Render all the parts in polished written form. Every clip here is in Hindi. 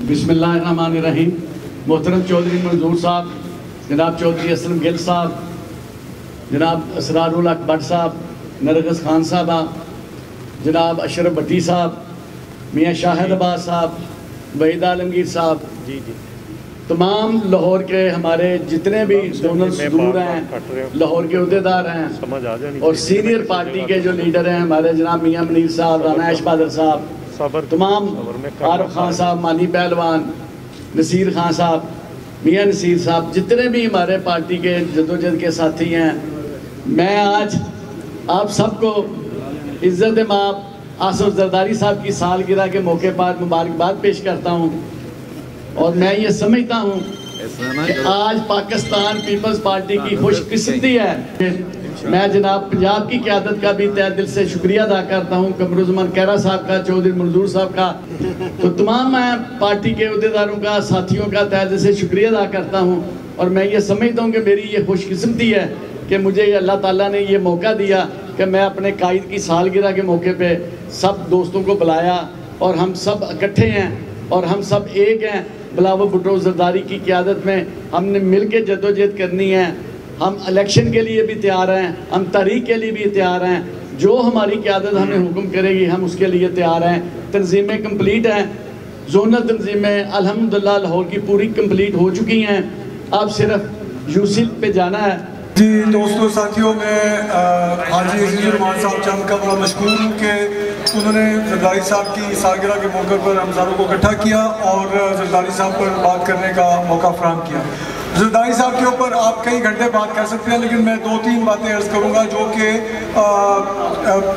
बिस्मिल्लाहिर्रहमानिर्रहीम। मोहतरम चौधरी मंजूर साहब, जनाब चौधरी असलम गिल साहब, जनाब असरारुल हक भट्ट साहब, नरगस खान साहबा, जनाब अशरफ भट्टी साहब, मियाँ शाहिद अब्बास साहब, वहीद आलमगीर साहब, तमाम लाहौर के हमारे जितने भी जोनल सदूर हैं, लाहौर के अहदेदार हैं और सीनियर पार्टी के जो लीडर हैं हमारे जनाब मियाँ मनीर साहब, राना ऐश बहादुर साहब, तमाम आरफ खान साहब, मानी पहलवान, नसीर खान साहब, मियाँ नसीर साहब, जितने भी हमारे पार्टी के जदोजहद के साथी हैं, मैं आज आप सबको इज़्ज़त माब आसिफ जरदारी साहब की सालगिरह के मौके पर मुबारकबाद पेश करता हूँ। और मैं ये समझता हूँ कि आज पाकिस्तान पीपल्स पार्टी की खुशकिस्मती है। मैं जनाब पंजाब की क़यादत का भी तहे दिल से शुक्रिया अदा करता हूँ, कमरुज़्ज़मान कैरा साहब का, चौधरी मंजूर साहब का, तो तमाम मैं पार्टी के अहदेदारों का, साथियों का तहे दिल से शुक्रिया अदा करता हूँ। और मैं ये समझता हूँ कि मेरी ये खुशकिस्मती है कि मुझे अल्लाह ताला ने ये मौका दिया कि मैं अपने कायद की सालगिरह के मौके पे सब दोस्तों को बुलाया और हम सब इकट्ठे हैं और हम सब एक हैं। बिलावल भुट्टो जरदारी की क़यादत में हमने मिल के जदोजहद करनी है। हम इलेक्शन के लिए भी तैयार हैं, हम तहरीक के लिए भी तैयार हैं। जो हमारी क़यादत हमें हुक्म करेगी हम उसके लिए तैयार हैं। तंजीमें कंप्लीट हैं, जोनल तंजीमें अल्हम्दुलिल्लाह लाहौर की पूरी कंप्लीट हो चुकी हैं। अब सिर्फ यूसी पे जाना है। जी दोस्तों साथियों, मैं हाजी अजीज़ुर्रहमान साहब चंद का बड़ा मशकूर हूँ कि उन्होंने जरदारी साहब की सालगिरह के मौके पर हम सारों को इकट्ठा किया और जरदारी साहब पर बात करने का मौका फराहम किया। जरदारी साहब के ऊपर आप कई घंटे बात कर सकते हैं, लेकिन मैं दो तीन बातें अर्ज़ करूँगा जो कि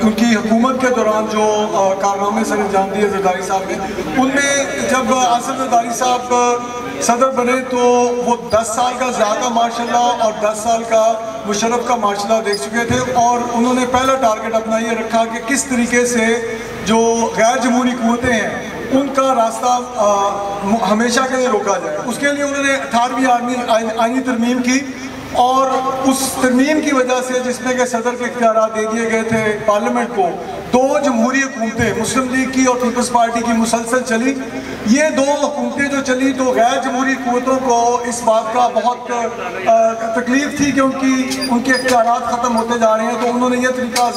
उनकी हुकूमत के दौरान जो कारनामे सर अंजाम दिए जरदारी साहब ने, उनमें जब आसिफ जरदारी साहब सदर बने तो वो 10 साल का ज़्यादा माशाल्लाह और 10 साल का मुशर्रफ का माशाल्लाह देख चुके थे। और उन्होंने पहला टारगेट अपना ये रखा कि किस तरीके से जो गैर जमहूरी कुव्वतें हैं उनका रास्ता हमेशा के लिए रोका जाए। उसके लिए उन्होंने 18वीं आईनी तरमीम की और उस तरमीम की वजह से, जिसमें कि सदर के इख्तियारात दे दिए गए थे पार्लियामेंट को, दो जमहूरी हुकूमतें मुस्लिम लीग की और पीपल्स पार्टी की मुसलसल चली। ये दो हुकूमतें जो चली तो गैर जमहूरी कुव्वतों को इस बात का बहुत तकलीफ थी कि उनके इख्तियारात ख़त्म होते जा रहे हैं। तो उन्होंने ये तरीका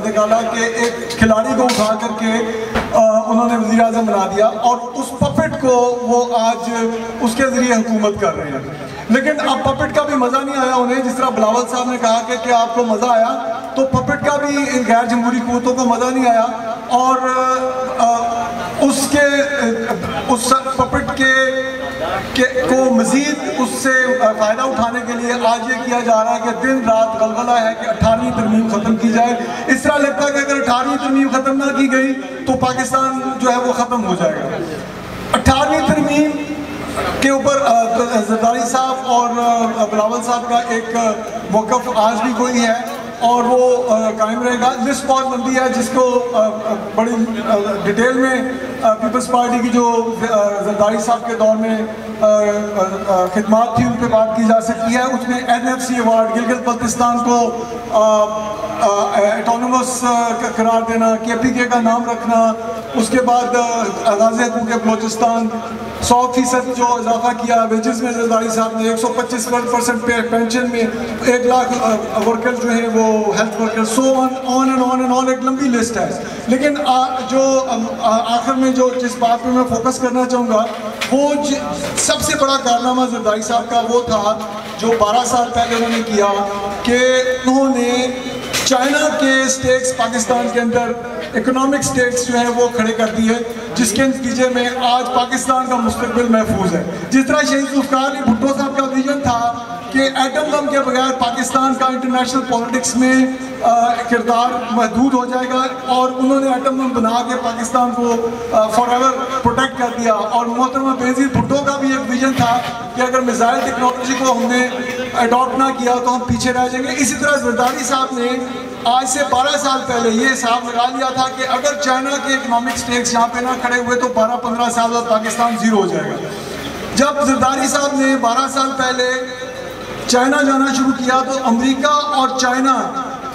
निकाला कि एक खिलाड़ी को उठा करके उन्होंने वज़ीर आज़म बना दिया और उस पपेट को वो आज उसके ज़रिए हुकूमत कर रहे हैं। लेकिन अब पपेट का भी मज़ा नहीं आया उन्हें, जिस तरह बिलावल साहब ने कहा कि आपको मज़ा आया, तो पपेट का भी इन गैर जमहूरी कुव्वतों को मज़ा नहीं आया। और उस पपेट को मज़ीद उससे फ़ायदा उठाने के लिए आज ये किया जा रहा है कि दिन रात गलगला है कि 18वीं तरमीम ख़त्म की जाए। इस तरह लगता है कि अगर 18वीं तरमीम ख़त्म ना की गई तो पाकिस्तान जो है वो ख़त्म हो जाएगा। 18वीं तरमीम के ऊपर जरदारी साहब और बिलावल साहब का एक मौक़िफ़ आज भी कोई है और वो कायम रहेगा। लिस्ट बहुत लंबी है जिसको बड़ी डिटेल में पीपल्स पार्टी की जो जरदारी साहब के दौर में खिदमात थी उन पर बात की जा सकती है। उसमें NFC अवार्ड, गिलगित बल्तिस्तान को ऑटोनोमस करार देना, KPK का नाम रखना, उसके बाद गाज़ी हकूक़ बलोचिस्तान 100% जो इजाफा किया वेजेस में जरदारी साहब ने, 125% पे पेंशन में, 1 लाख वर्कर जो है वो health worker, so on and on एक लंबी लिस्ट है। लेकिन जो आखिर में जो जिस बात पे मैं फोकस करना चाहूँगा वो सबसे बड़ा कारनामा जरदारी साहब का वो था जो 12 साल पहले उन्होंने किया कि उन्होंने चाइना के स्टेक्स पाकिस्तान के अंदर इकोनॉमिक स्टेक्स जो है वो खड़े कर दिए, जिसके नतीजे में आज पाकिस्तान का मुस्तकबिल महफूज है। जिस तरह शहीद ज़ुल्फ़िकार अली भुट्टो साहब का विजन था कि एटम बम के बगैर पाकिस्तान का इंटरनेशनल पॉलिटिक्स में किरदार महदूद हो जाएगा, और उन्होंने एटम बम बना के पाकिस्तान को फॉरएवर प्रोटेक्ट कर दिया। और मोहतरमा बेनज़ीर भुट्टो का भी एक विजन था कि अगर मिसाइल टेक्नोलॉजी को हमने अडॉप्ट ना किया तो हम पीछे रह जाएंगे। इसी तरह जरदारी साहब ने आज से 12 साल पहले ये हिसाब लगा लिया था कि अगर चाइना के इकोनॉमिक स्टेक्स यहाँ पे ना खड़े हुए तो 12-15 साल बाद पाकिस्तान ज़ीरो हो जाएगा। जब जरदारी साहब ने 12 साल पहले चाइना जाना शुरू किया तो अमेरिका और चाइना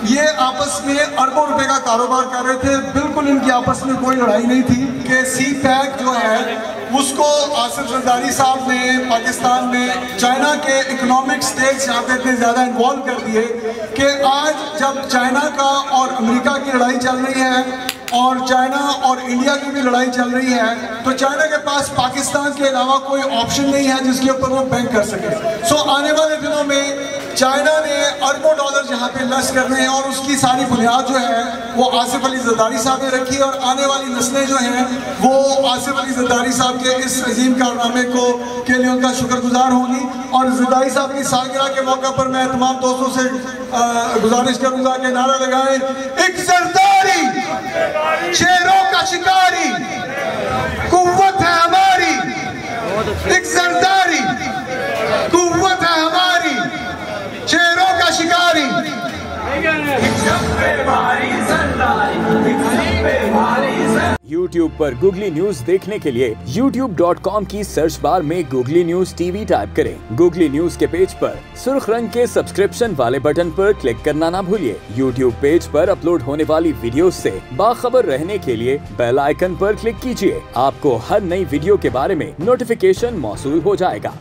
ये आपस में अरबों रुपए का कारोबार कर रहे थे। बिल्कुल इनकी आपस में कोई लड़ाई नहीं थी कि सी पैक जो है उसको आसिफ जरदारी साहब ने पाकिस्तान में चाइना के इकोनॉमिक स्टेक्स यहाँ पे इतने ज़्यादा इन्वॉल्व कर दिए कि आज जब चाइना का और अमेरिका की लड़ाई चल रही है और चाइना और इंडिया की भी लड़ाई चल रही है, तो चाइना के पास पाकिस्तान के अलावा कोई ऑप्शन नहीं है जिसके ऊपर वो बैंक कर सके। सो आने वाले दिनों में चाइना ने अरबों डॉलर यहाँ पे इन्वेस्ट करने हैं और उसकी सारी बुनियाद जो है वो आसिफ अली जरदारी साहब ने रखी है और आने वाली नस्लें जो हैं वो आसिफ अली जरदारी साहब के इस अजीम कारनामे के लिए उनका शुक्रगुजार होंगी। और जरदारी साहब की सालगिरह के मौका पर मैं तमाम दोस्तों से गुजारिश करूँगा कि नारा लगाएं, एक जरदारी शेरों का शिकारी, कुव्वत है हमारी, एक जरदारी कुव्वत है हमारी, शेरों का शिकारी। YouTube पर गूगली न्यूज देखने के लिए youtube.com की सर्च बार में गूगली न्यूज टीवी टाइप करें। गूगली न्यूज के पेज पर सुर्ख रंग के सब्सक्रिप्शन वाले बटन पर क्लिक करना ना भूलिए। YouTube पेज पर अपलोड होने वाली वीडियो से बाखबर रहने के लिए बेल आइकन पर क्लिक कीजिए। आपको हर नई वीडियो के बारे में नोटिफिकेशन मौसूल हो जाएगा।